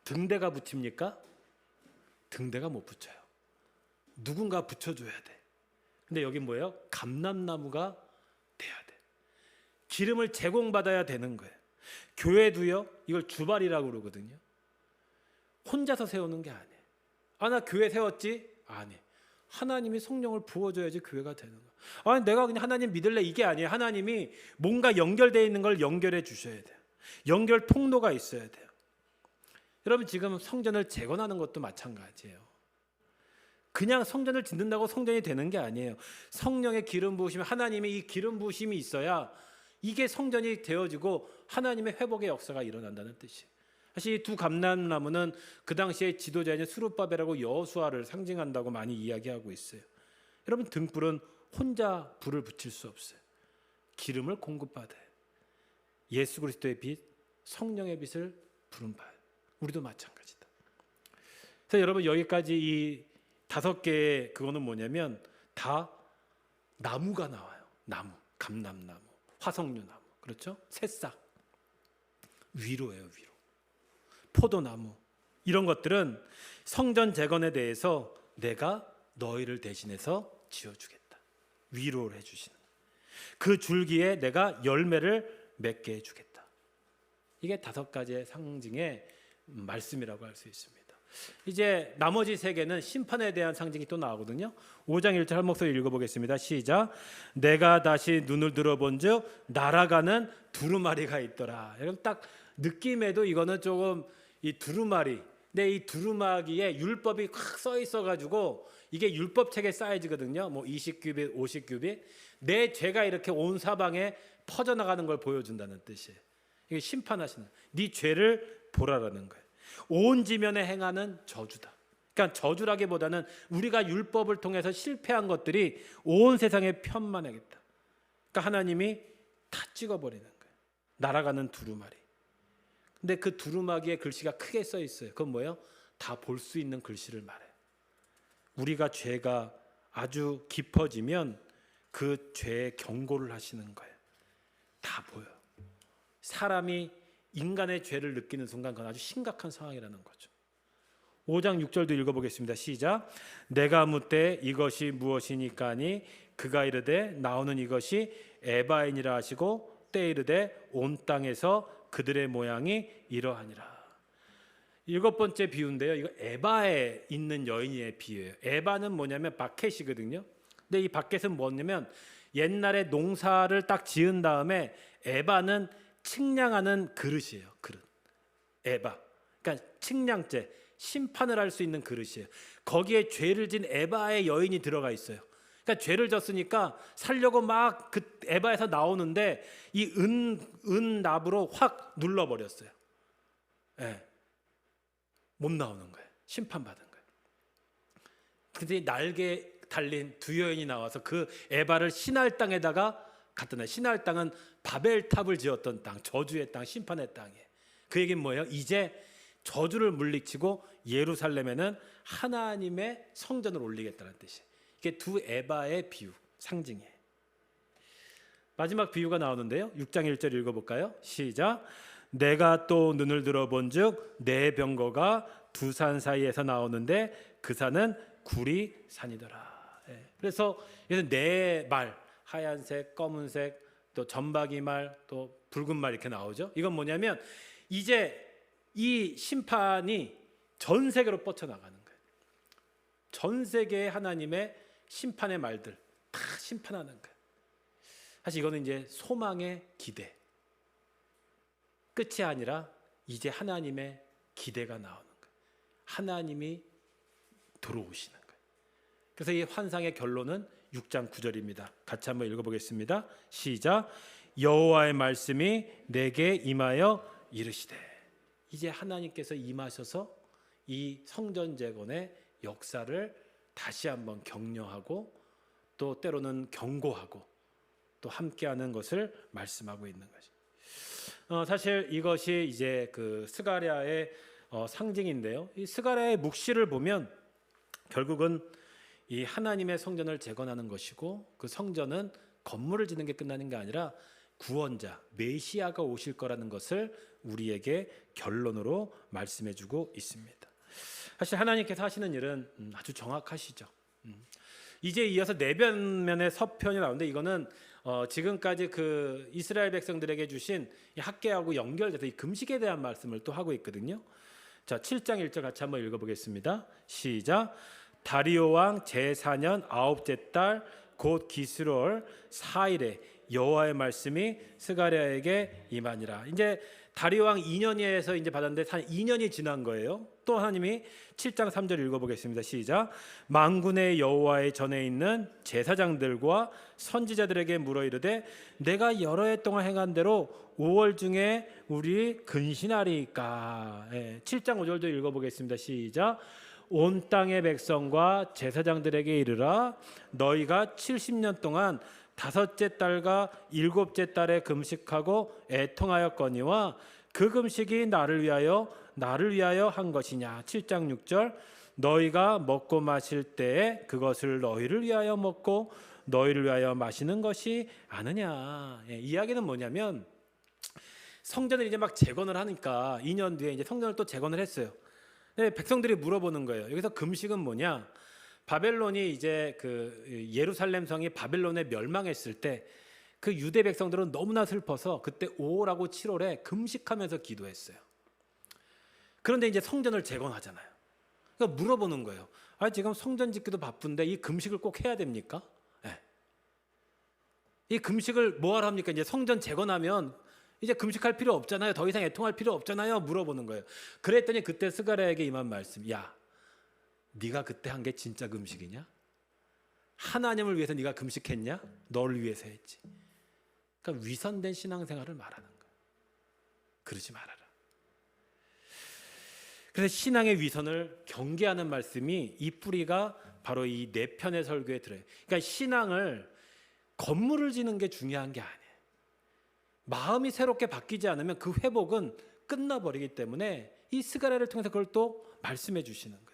등대가 붙입니까? 등대가 못 붙여요. 누군가 붙여줘야 돼. 근데 여기 뭐예요? 감람나무가 돼야 돼. 기름을 제공받아야 되는 거예요. 교회도요, 이걸 주발이라고 그러거든요. 혼자서 세우는 게 아니에요. 나 교회 세웠지? 아니. 하나님이 성령을 부어줘야지 교회가 되는 거예요. 내가 그냥 하나님 믿을래 이게 아니에요. 하나님이 뭔가 연결되어 있는 걸 연결해 주셔야 돼요. 연결 통로가 있어야 돼요. 여러분 지금 성전을 재건하는 것도 마찬가지예요. 그냥 성전을 짓는다고 성전이 되는 게 아니에요. 성령의 기름 부으심, 하나님의 이 기름 부으심이 있어야 이게 성전이 되어지고 하나님의 회복의 역사가 일어난다는 뜻이에요. 사실 이 두 감람나무는 그 당시에 지도자인 스룹바벨하고 여호수아를 상징한다고 많이 이야기하고 있어요. 여러분 등불은 혼자 불을 붙일 수 없어요. 기름을 공급받아요. 예수 그리스도의 빛, 성령의 빛을 부름받아요. 우리도 마찬가지다. 그래서 여러분 여기까지 이 5개의 그거는 뭐냐면 다 나무가 나와요. 나무, 감람나무, 화석류나무, 그렇죠? 새싹, 위로예요, 위로. 포도나무, 이런 것들은 성전 재건에 대해서 내가 너희를 대신해서 지어주겠다. 위로를 해주시는. 그 줄기에 내가 열매를 맺게 해주겠다. 이게 5가지의 상징의 말씀이라고 할 수 있습니다. 이제 나머지 3개는 심판에 대한 상징이 또 나오거든요. 5장 1절 한 목소리 읽어보겠습니다. 시작. 내가 다시 눈을 들어본즉 날아가는 두루마리가 있더라. 여러분 딱 느낌에도 이거는 조금 이 두루마리, 근데 이 두루마기에 율법이 확 써 있어가지고 이게 율법책의 사이즈거든요. 뭐 20규빗, 50규빗. 내 죄가 이렇게 온 사방에 퍼져나가는 걸 보여준다는 뜻이에요. 이게 심판하시는, 네 죄를 보라라는 거예요. 온 지면에 행하는 저주다. 그러니까 저주라기보다는 우리가 율법을 통해서 실패한 것들이 온 세상에 편만하겠다. 그러니까 하나님이 다 찍어버리는 거예요. 날아가는 두루마리. 근데 그 두루마기에 글씨가 크게 써 있어요. 그건 뭐예요? 다 볼 수 있는 글씨를 말해요. 우리가 죄가 아주 깊어지면 그 죄에 경고를 하시는 거예요. 다 보여요. 사람이 인간의 죄를 느끼는 순간 그건 아주 심각한 상황이라는 거죠. 5장 6절도 읽어보겠습니다. 시작. 내가 묻되 이것이 무엇이니까니 그가 이르되 나오는 이것이 에바인이라 하시고 때 이르되 온 땅에서 그들의 모양이 이러하니라. 7번째 비유인데요. 이거 에바에 있는 여인의 비유예요. 에바는 뭐냐면 바켓이거든요. 근데 이 바켓은 뭐냐면 옛날에 농사를 딱 지은 다음에 에바는 측량하는 그릇이에요. 그릇. 에바. 그러니까 측량제, 심판을 할 수 있는 그릇이에요. 거기에 죄를 진 에바의 여인이 들어가 있어요. 그러니까 죄를 졌으니까 살려고 막 그 에바에서 나오는데 이 은 납으로 확 눌러버렸어요. 예. 못 나오는 거예요. 심판받은 거예요. 근데 날개 달린 두 여인이 나와서 그 에바를 시날 땅에다가 갖다 놔요. 시날 땅은 바벨탑을 지었던 땅, 저주의 땅, 심판의 땅이에요. 그 얘기는 뭐예요? 이제 저주를 물리치고 예루살렘에는 하나님의 성전을 올리겠다는 뜻이에요. 이게 두 에바의 비유, 상징이에요. 마지막 비유가 나오는데요. 6장 1절 읽어볼까요? 시작. 내가 또 눈을 들어본즉 네 병거가 두 산 사이에서 나오는데 그 산은 구리산이더라. 그래서 네 말, 하얀색, 검은색, 또 점박이 말, 또 붉은 말 이렇게 나오죠. 이건 뭐냐면 이제 이 심판이 전 세계로 뻗쳐나가는 거예요. 전 세계의 하나님의 심판의 말들 다 심판하는 거예요. 사실 이거는 이제 소망의 기대, 끝이 아니라 이제 하나님의 기대가 나오는 거예요. 하나님이 들어오시는 거예요. 그래서 이 환상의 결론은 6장 9절입니다. 같이 한번 읽어보겠습니다. 시작. 여호와의 말씀이 내게 임하여 이르시되. 이제 하나님께서 임하셔서 이 성전 재건의 역사를 다시 한번 격려하고 또 때로는 경고하고 또 함께하는 것을 말씀하고 있는 것이. 사실 이것이 이제 그 스가랴의 상징인데요. 이 스가랴의 묵시를 보면 결국은 이 하나님의 성전을 재건하는 것이고 그 성전은 건물을 짓는 게 끝나는 게 아니라 구원자 메시아가 오실 거라는 것을 우리에게 결론으로 말씀해주고 있습니다. 사실 하나님께서 하시는 일은 아주 정확하시죠. 이제 이어서 내변면의 서편이 나오는데 이거는 지금까지 그 이스라엘 백성들에게 주신 이 학계하고 연결돼서 이 금식에 대한 말씀을 또 하고 있거든요. 자, 7장 1절 같이 한번 읽어보겠습니다. 시작. 다리오 왕 제4년 9째 달 곧 기스롤 4일에 여호와의 말씀이 스가랴에게 임하니라. 이제 다리오 왕 2년에서 이제 받았는데 한 2년이 지난 거예요. 또 하나님이 7장 3절 읽어보겠습니다. 시작. 만군의 여호와의 전에 있는 제사장들과 선지자들에게 물어 이르되 내가 여러 해 동안 행한 대로 5월 중에 우리 근신하리이까. 7장 5절도 읽어보겠습니다. 시작. 온 땅의 백성과 제사장들에게 이르라 너희가 70년 동안 다섯째 달과 일곱째 달에 금식하고 애통하였거니와 그 금식이 나를 위하여 한 것이냐. 7장 6절 너희가 먹고 마실 때에 그것을 너희를 위하여 먹고 너희를 위하여 마시는 것이 아느냐. 이야기는 뭐냐면 성전을 이제 막 재건을 하니까 2년 뒤에 이제 성전을 또 재건을 했어요. 백성들이 물어보는 거예요. 여기서 금식은 뭐냐? 바벨론이 이제 그 예루살렘 성이 바벨론에 멸망했을 때 그 유대 백성들은 너무나 슬퍼서 그때 5월하고 7월에 금식하면서 기도했어요. 그런데 이제 성전을 재건하잖아요. 그러니까 물어보는 거예요. 아, 지금 성전 짓기도 바쁜데 이 금식을 꼭 해야 됩니까? 네. 이 금식을 뭐하러 합니까? 이제 성전 재건하면 이제 금식할 필요 없잖아요. 더 이상 애통할 필요 없잖아요. 물어보는 거예요. 그랬더니 그때 스가랴에게 임한 말씀. 야, 네가 그때 한 게 진짜 금식이냐? 하나님을 위해서 네가 금식했냐? 너를 위해서 했지. 그러니까 위선된 신앙생활을 말하는 거예요. 그러지 말아라. 그래서 신앙의 위선을 경계하는 말씀이 이 뿌리가 바로 이 네 편의 설교에 들어요. 그러니까 신앙을 건물을 지는 게 중요한 게 아니에요. 마음이 새롭게 바뀌지 않으면 그 회복은 끝나버리기 때문에 이 스가랴를 통해서 그걸 또 말씀해 주시는 거예요.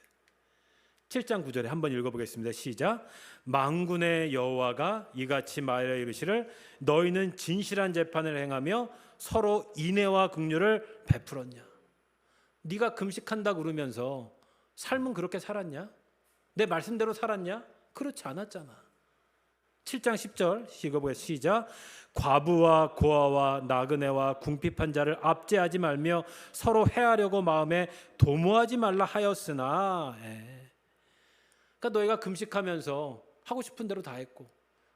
7장 9절에 한번 읽어보겠습니다. 시작. 만군의 여호와가 이같이 말하여 이르시를 너희는 진실한 재판을 행하며 서로 인애와 긍휼을 베풀었냐. 네가 금식한다고 그러면서 삶은 그렇게 살았냐? 내 말씀대로 살았냐? 그렇지 않았잖아. 7장 10절 읽어보겠습니다. 시작. 과부와 고아와 나그네와 궁핍한 자를 압제하지 말며 서로 해하려고 마음에 도모하지 말라 하였으나. 그러니까 너희가 금식하면서 하고 싶은 대로 다 했고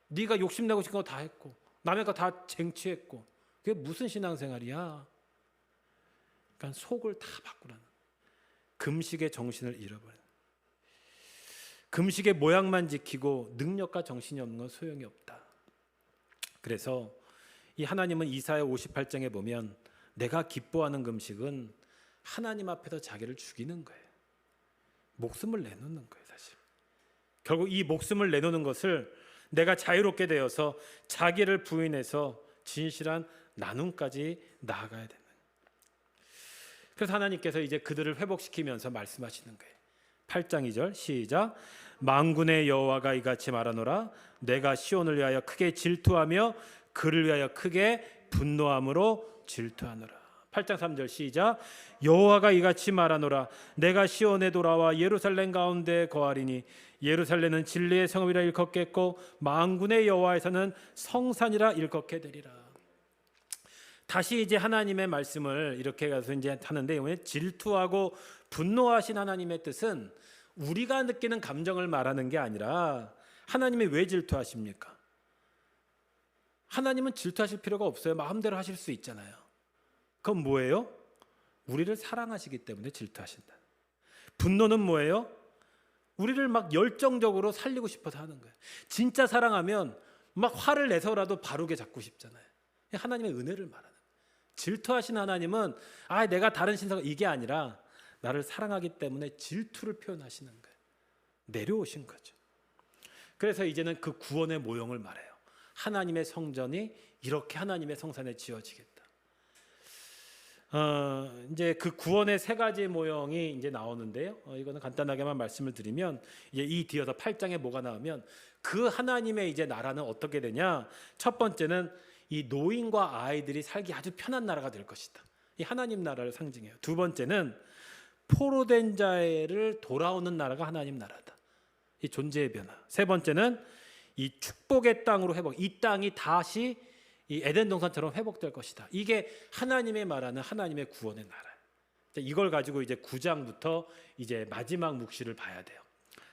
네가 욕심내고 싶은 거 다 했고 남의 거 다 쟁취했고 그게 무슨 신앙생활이야? 그러니까 속을 다 바꾸라는 금식의 정신을 잃어버려. 금식의 모양만 지키고 능력과 정신이 없는 건 소용이 없다. 그래서 이 하나님은 이사야 58장에 보면 내가 기뻐하는 금식은 하나님 앞에서 자기를 죽이는 거예요. 목숨을 내놓는 거예요. 사실 결국 이 목숨을 내놓는 것을 내가 자유롭게 되어서 자기를 부인해서 진실한 나눔까지 나아가야 되는 거예요. 그래서 하나님께서 이제 그들을 회복시키면서 말씀하시는 거예요. 8장 2절 시작. 만군의 여호와가 이같이 말하노라 내가 시온을 위하여 크게 질투하며 그를 위하여 크게 분노함으로 질투하노라. 8장 3절 시작. 여호와가 이같이 말하노라 내가 시온에 돌아와 예루살렘 가운데 거하리니 예루살렘은 진리의 성읍이라 일컫겠고 만군의 여호와에서는 성산이라 일컫게 되리라. 다시 이제 하나님의 말씀을 이렇게 가서 이제 하는데 질투하고 분노하신 하나님의 뜻은 우리가 느끼는 감정을 말하는 게 아니라 하나님이 왜 질투하십니까? 하나님은 질투하실 필요가 없어요. 마음대로 하실 수 있잖아요. 그건 뭐예요? 우리를 사랑하시기 때문에 질투하신다. 분노는 뭐예요? 우리를 막 열정적으로 살리고 싶어서 하는 거예요. 진짜 사랑하면 막 화를 내서라도 바르게 잡고 싶잖아요. 하나님의 은혜를 말하는 거예요. 질투하신 하나님은 내가 다른 신성 이게 아니라 나를 사랑하기 때문에 질투를 표현하시는 거예요. 내려오신 거죠. 그래서 이제는 그 구원의 모형을 말해요. 하나님의 성전이 이렇게 하나님의 성산에 지어지겠다. 이제 그 구원의 세 가지 모형이 이제 나오는데요. 이거는 간단하게만 말씀을 드리면 이제 이 뒤에서 8장에 뭐가 나오면 그 하나님의 이제 나라는 어떻게 되냐? 첫 번째는 이 노인과 아이들이 살기 아주 편한 나라가 될 것이다. 이 하나님 나라를 상징해요. 두 번째는 포로된 자를 돌아오는 나라가 하나님 나라다. 이 존재의 변화. 세 번째는 이 축복의 땅으로 회복. 이 땅이 다시 이 에덴 동산처럼 회복될 것이다. 이게 하나님의 말하는 하나님의 구원의 나라예요. 이걸 가지고 이제 9장부터 이제 마지막 묵시를 봐야 돼요.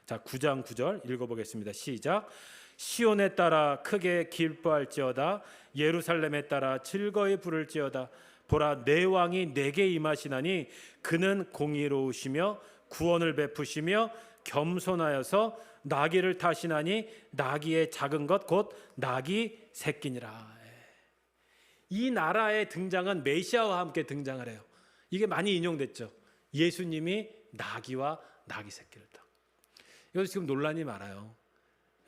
자, 9장 9절 읽어보겠습니다. 시작. 시온에 따라 크게 기뻐할지어다 예루살렘에 따라 즐거이 부를지어다 보라 내 왕이 내게 임하시나니 그는 공의로우시며 구원을 베푸시며 겸손하여서 나귀를 타시나니 나귀의 작은 것 곧 나귀 새끼니라. 이 나라의 등장은 메시아와 함께 등장을 해요. 이게 많이 인용됐죠. 예수님이 나귀와 나귀 새끼를 타. 여기서 지금 논란이 많아요.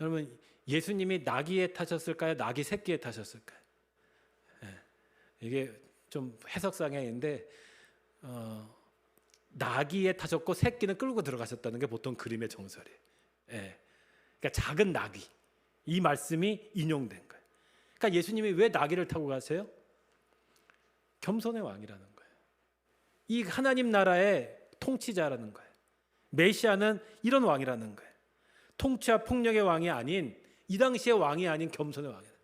여러분, 예수님이 나귀에 타셨을까요? 나귀 새끼에 타셨을까요? 이게 좀 해석상에인데 나귀에 타셨고 새끼는 끌고 들어가셨다는 게 보통 그림의 정설이에요. 그러니까 작은 나귀, 이 말씀이 인용된 거예요. 그러니까 예수님이 왜 나귀를 타고 가세요? 겸손의 왕이라는 거예요. 이 하나님 나라의 통치자라는 거예요. 메시아는 이런 왕이라는 거예요. 통치와 폭력의 왕이 아닌, 이 당시의 왕이 아닌 겸손의 왕이에요.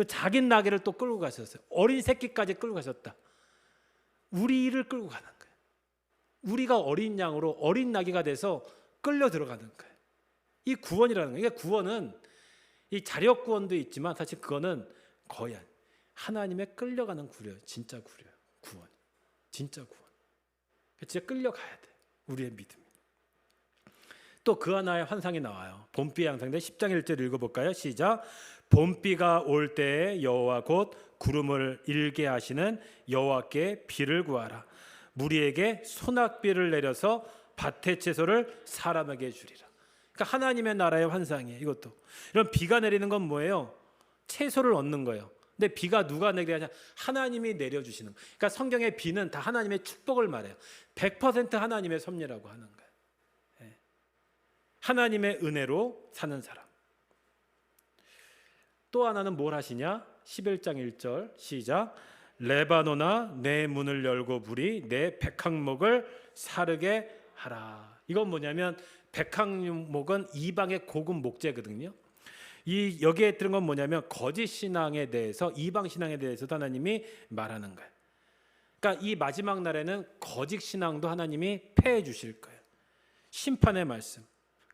자기 나귀를 또 끌고 가셨어요. 어린 새끼까지 끌고 가셨다. 우리를 끌고 가는 거예요. 우리가 어린 양으로 어린 나귀가 돼서 끌려 들어가는 거예요. 이 구원이라는 거예요. 그러니까 구원은 이 자력 구원도 있지만 사실 그거는 거의 하나님의 끌려가는 구려, 진짜 구려, 구원, 진짜 구원. 진짜 끌려가야 돼. 우리의 믿음. 또 그 하나의 환상이 나와요. 봄비의 양상인데 10장 1절 읽어볼까요? 시작. 봄비가 올 때에 여호와 곧 구름을 일게 하시는 여호와께 비를 구하라. 무리에게 소낙비를 내려서 밭의 채소를 사람에게 주리라. 그러니까 하나님의 나라의 환상이에요. 이것도. 이런 비가 내리는 건 뭐예요? 채소를 얻는 거예요. 근데 비가 누가 내리게 하냐? 하나님이 내려주시는 거예요. 그러니까 성경의 비는 다 하나님의 축복을 말해요. 100% 하나님의 섭리라고 하는 거예요. 하나님의 은혜로 사는 사람. 또 하나는 뭘 하시냐? 11장 1절 시작. 레바노나 내 문을 열고 불이 내 백향목을 사르게 하라. 이건 뭐냐면 백향목은 이방의 고급 목재거든요. 이 여기에 들은 건 뭐냐면 거짓 신앙에 대해서, 이방 신앙에 대해서도 하나님이 말하는 거예요. 그러니까 이 마지막 날에는 거짓 신앙도 하나님이 폐해 주실 거예요. 심판의 말씀.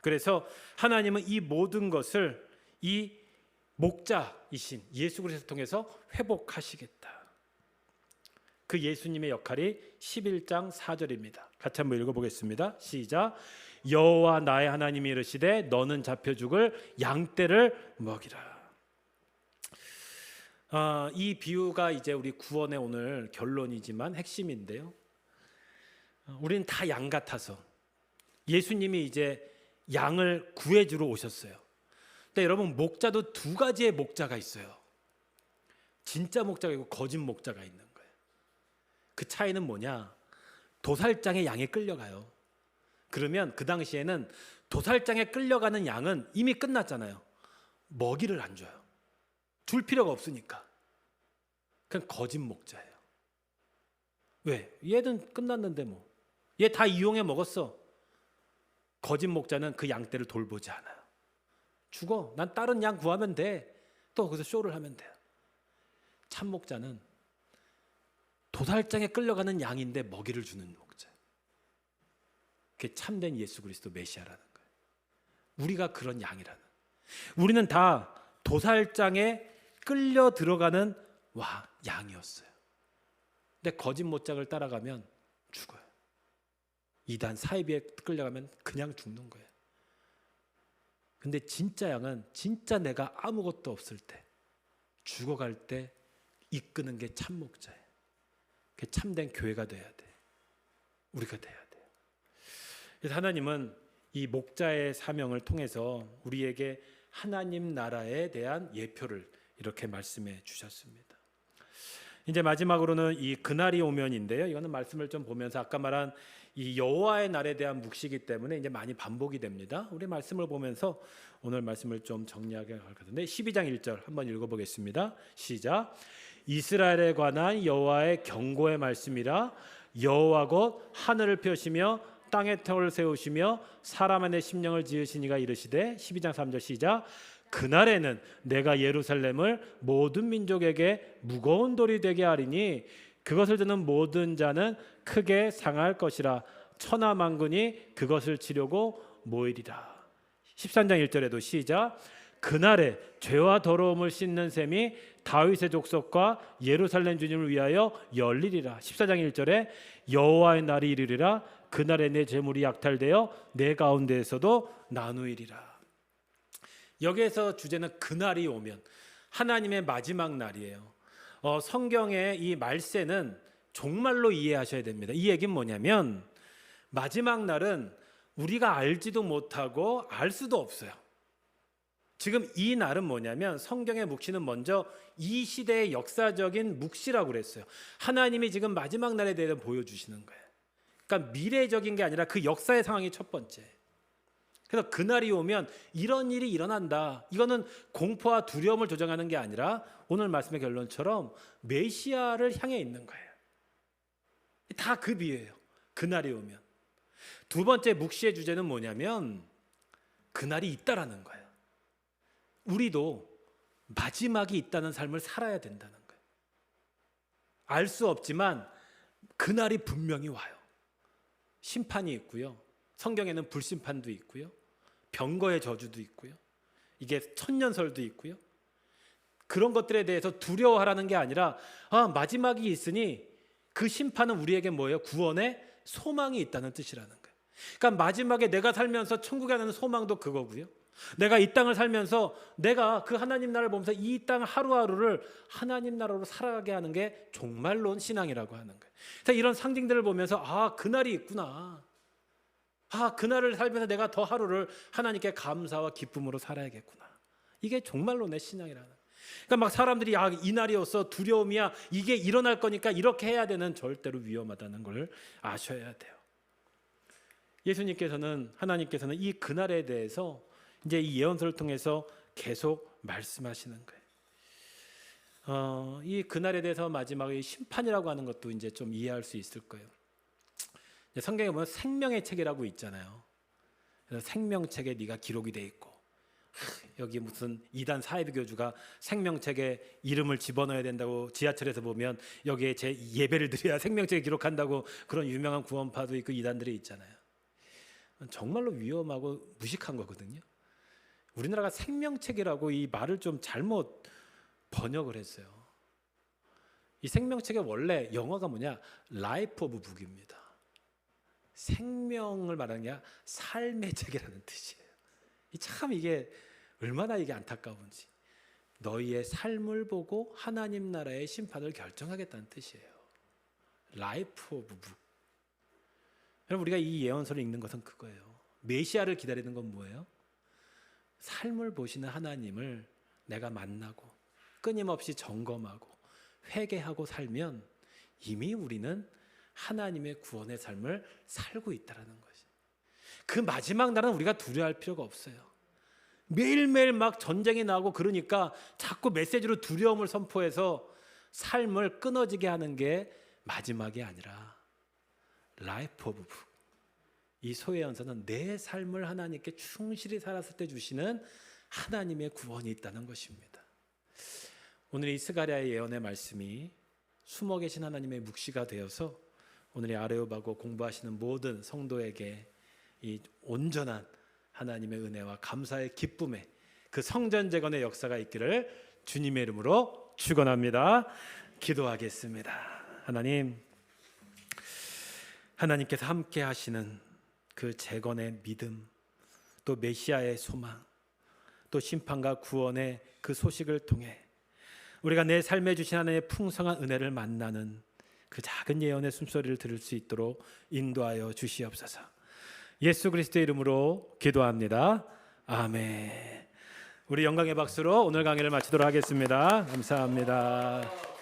그래서 하나님은 이 모든 것을 이 목자이신 예수 그리스도를 통해서 회복하시겠다. 그 예수님의 역할이 11장 4절입니다. 같이 한번 읽어보겠습니다. 시작. 여호와 나의 하나님이 이르시되 너는 잡혀 죽을 양떼를 먹이라. 이 비유가 이제 우리 구원의 오늘 결론이지만 핵심인데요. 우리는 다 양 같아서 예수님이 이제 양을 구해주러 오셨어요. 근데 여러분, 목자도 두 가지의 목자가 있어요. 진짜 목자가 있고 거짓 목자가 있는 거예요. 그 차이는 뭐냐? 도살장에 양이 끌려가요. 그러면 그 당시에는 도살장에 끌려가는 양은 이미 끝났잖아요. 먹이를 안 줘요. 줄 필요가 없으니까. 그냥 거짓 목자예요. 왜? 얘는 끝났는데 뭐. 얘 다 이용해 먹었어. 거짓 목자는 그 양떼를 돌보지 않아요. 죽어. 난 다른 양 구하면 돼. 또 거기서 쇼를 하면 돼요. 참 목자는 도살장에 끌려가는 양인데 먹이를 주는 목자예요. 그게 참된 예수 그리스도 메시아라는 거예요. 우리가 그런 양이라는. 우리는 다 도살장에 끌려 들어가는 양이었어요. 근데 거짓 목자를 따라가면 죽어요. 이단 사이비에 끌려가면 그냥 죽는 거예요. 근데 진짜 양은 진짜 내가 아무것도 없을 때, 죽어갈 때 이끄는 게 참 목자예요. 그게 참된 교회가 돼야 돼. 우리가 돼야 돼요. 그래서 하나님은 이 목자의 사명을 통해서 우리에게 하나님 나라에 대한 예표를 이렇게 말씀해 주셨습니다. 이제 마지막으로는 이 그날이 오면인데요. 이거는 말씀을 좀 보면서 아까 말한 이 여호와의 날에 대한 묵시이기 때문에 이제 많이 반복이 됩니다. 우리 말씀을 보면서 오늘 말씀을 좀 정리하게 할 것인데 12장 1절 한번 읽어보겠습니다. 시작. 이스라엘에 관한 여호와의 경고의 말씀이라. 여호와 곧 하늘을 펴시며 땅에 터를 세우시며 사람 안에 심령을 지으신 이가 이르시되 12장 3절 시작. 그날에는 내가 예루살렘을 모든 민족에게 무거운 돌이 되게 하리니 그것을 드는 모든 자는 크게 상할 것이라. 천하 만군이 그것을 치려고 모이리라. 13장 1절에도 시작. 그날에 죄와 더러움을 씻는 셈이 다윗의 족속과 예루살렘 주님을 위하여 열리리라. 14장 1절에 여호와의 날이 이르리라. 그날에 내 재물이 약탈되어 내 가운데에서도 나누이리라. 여기에서 주제는 그날이 오면, 하나님의 마지막 날이에요. 성경의 이 말세는 종말로 이해하셔야 됩니다. 이 얘기는 뭐냐면 마지막 날은 우리가 알지도 못하고 알 수도 없어요. 지금 이 날은 뭐냐면 성경의 묵시는 먼저 이 시대의 역사적인 묵시라고 그랬어요. 하나님이 지금 마지막 날에 대해서 보여주시는 거예요. 그러니까 미래적인 게 아니라 그 역사의 상황이 첫 번째. 그래서 그날이 오면 이런 일이 일어난다. 이거는 공포와 두려움을 조장하는 게 아니라 오늘 말씀의 결론처럼 메시아를 향해 있는 거예요. 다 그 비유예요. 그날이 오면. 두 번째 묵시의 주제는 뭐냐면 그날이 있다라는 거예요. 우리도 마지막이 있다는 삶을 살아야 된다는 거예요. 알 수 없지만 그날이 분명히 와요. 심판이 있고요. 성경에는 불심판도 있고요. 병거의 저주도 있고요. 이게 천년설도 있고요. 그런 것들에 대해서 두려워하라는 게 아니라 마지막이 있으니 그 심판은 우리에게 뭐예요? 구원의 소망이 있다는 뜻이라는 거예요. 그러니까 마지막에 내가 살면서 천국에 가는 소망도 그거고요. 내가 이 땅을 살면서 내가 그 하나님 나라를 보면서 이 땅 하루하루를 하나님 나라로 살아가게 하는 게 종말론 신앙이라고 하는 거예요. 그래서 이런 상징들을 보면서 그날이 있구나. 그날을 살면서 내가 더 하루를 하나님께 감사와 기쁨으로 살아야겠구나. 이게 종말론의 신앙이라는 거예요. 그러니까 막 사람들이 이 날이 왔어, 두려움이야, 이게 일어날 거니까 이렇게 해야 되는, 절대로 위험하다는 걸 아셔야 돼요. 예수님께서는, 하나님께서는 이 그날에 대해서 이제 이 예언서를 통해서 계속 말씀하시는 거예요. 이 그날에 대해서 마지막에 심판이라고 하는 것도 이제 좀 이해할 수 있을 거예요. 성경에 보면 생명의 책이라고 있잖아요. 그래서 생명책에 네가 기록이 돼 있고, 여기 무슨 이단 사회교주가 생명책에 이름을 집어넣어야 된다고 지하철에서 보면 여기에 제 예배를 드려야 생명책에 기록한다고, 그런 유명한 구원파도 있고 이단들이 있잖아요. 정말로 위험하고 무식한 거거든요. 우리나라가 생명책이라고 이 말을 좀 잘못 번역을 했어요. 이 생명책의 원래 영어가 뭐냐? 라이프 오브 북입니다. 생명을 말하는 게 삶의 책이라는 뜻이에요. 참 이게 얼마나 이게 안타까운지. 너희의 삶을 보고 하나님 나라의 심판을 결정하겠다는 뜻이에요. 라이프 오브 북. 여러분, 우리가 이 예언서를 읽는 것은 그거예요. 메시아를 기다리는 건 뭐예요? 삶을 보시는 하나님을 내가 만나고 끊임없이 점검하고 회개하고 살면 이미 우리는 하나님의 구원의 삶을 살고 있다는 것이. 그 마지막 날은 우리가 두려워할 필요가 없어요. 매일매일 막 전쟁이 나고 그러니까 자꾸 메시지로 두려움을 선포해서 삶을 끊어지게 하는 게 마지막이 아니라 라이프 오브 북. 이 소예언서는 내 삶을 하나님께 충실히 살았을 때 주시는 하나님의 구원이 있다는 것입니다. 오늘 이 스가랴의 예언의 말씀이 숨어 계신 하나님의 묵시가 되어서 오늘 이 아레오바고 공부하시는 모든 성도에게 이 온전한 하나님의 은혜와 감사의 기쁨의 그 성전 재건의 역사가 있기를 주님의 이름으로 축원합니다. 기도하겠습니다. 하나님께서 함께 하시는 그 재건의 믿음, 또 메시아의 소망, 또 심판과 구원의 그 소식을 통해 우리가 내 삶에 주신 하나님의 풍성한 은혜를 만나는 그 작은 예언의 숨소리를 들을 수 있도록 인도하여 주시옵소서. 예수 그리스도의 이름으로 기도합니다. 아멘. 우리 영광의 박수로 오늘 강의를 마치도록 하겠습니다. 감사합니다.